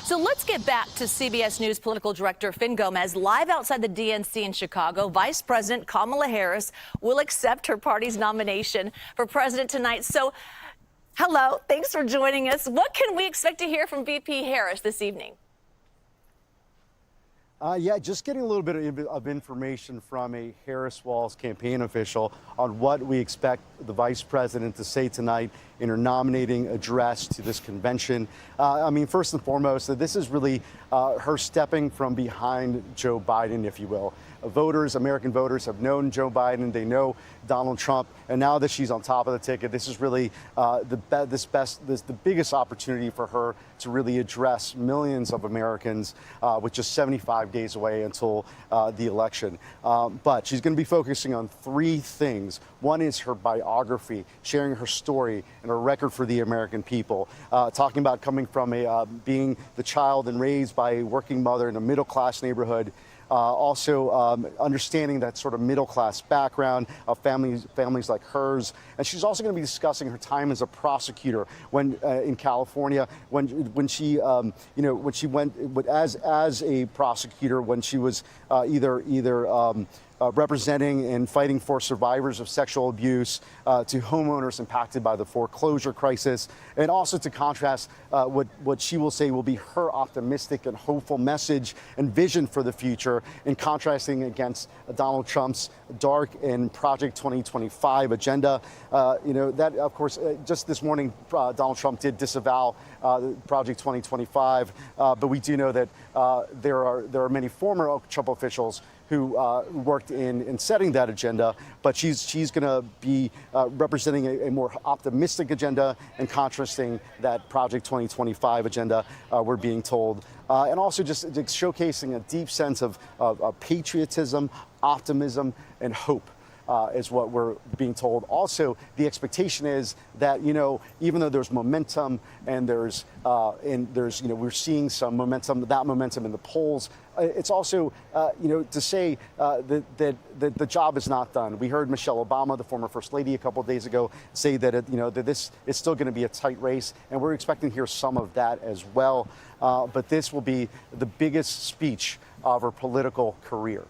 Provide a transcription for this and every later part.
So let's get back to CBS News political director Fin Gomez. Live outside the DNC in Chicago, Vice President Kamala Harris will accept her party's nomination for president tonight. So, hello, thanks for joining us. What can we expect to hear from VP Harris this evening? Yeah, just getting a little bit of information from a Harris Walls campaign official on what we expect the vice president to say tonight in her nominating address to this convention. I mean, first and foremost, this is really her stepping from behind Joe Biden, if you will. American voters have known Joe Biden, they know Donald Trump, and now that she's on top of the ticket, this is really the biggest opportunity for her to really address millions of Americans with just 75 days away until the election. But she's going to be focusing on three things. One is her biography, sharing her story and her record for the American people, talking about coming from being the child and raised by a working mother in a middle-class neighborhood. Also understanding that sort of middle-class background of families like hers. And she's also going to be discussing her time as a prosecutor in California, when she went as a prosecutor, when she was either representing and fighting for survivors of sexual abuse, to homeowners impacted by the foreclosure crisis, and also to contrast what she will say will be her optimistic and hopeful message and vision for the future, in contrasting against Donald Trump's dark and Project 2025 agenda. That, of course, just this morning, Donald Trump did disavow Project 2025, but we do know that there are many former Trump officials who worked in setting that agenda, but she's going to be representing a more optimistic agenda and contrasting that Project 2025 agenda, we're being told, and also just showcasing a deep sense of patriotism, optimism, and hope. Is what we're being told. Also, the expectation is that, even though there's momentum and there's we're seeing some momentum, that momentum in the polls, it's also, to say that the job is not done. We heard Michelle Obama, the former First Lady, a couple of days ago, say that that this is still going to be a tight race, and we're expecting to hear some of that as well. But this will be the biggest speech of her political career.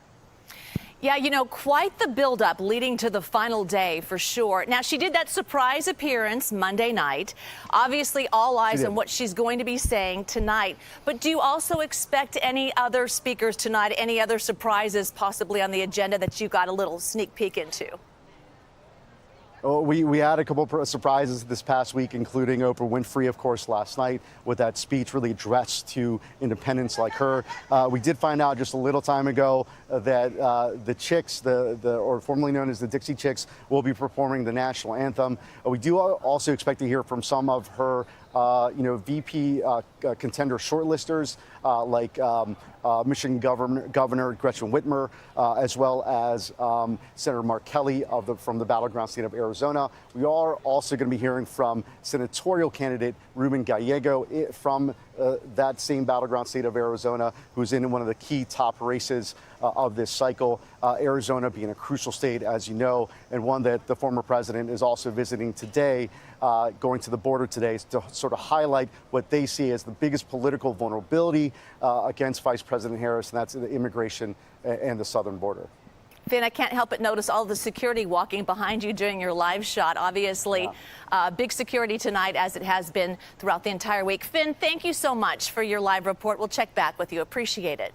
Yeah, quite the buildup leading to the final day for sure. Now, she did that surprise appearance Monday night. Obviously, all eyes on what she's going to be saying tonight. But do you also expect any other speakers tonight, any other surprises possibly on the agenda that you got a little sneak peek into? Oh, we had a couple of surprises this past week, including Oprah Winfrey, of course, last night with that speech really addressed to independents like her. We did find out just a little time ago that the Chicks, or formerly known as the Dixie Chicks, will be performing the national anthem. We do also expect to hear from some of her VP contender shortlisters like Michigan Governor Gretchen Whitmer, as well as Senator Mark Kelly from the battleground state of Arizona. We are also going to be hearing from senatorial candidate Ruben Gallego from that same battleground state of Arizona, who's in one of the key top races of this cycle. Arizona being a crucial state, as you know, and one that the former president is also visiting today, going to the border today to sort of highlight what they see as the biggest political vulnerability against Vice President Harris, and that's the immigration and the southern border. Fin, I can't help but notice all the security walking behind you during your live shot. Obviously, big security tonight, as it has been throughout the entire week. Fin, thank you so much for your live report. We'll check back with you. Appreciate it.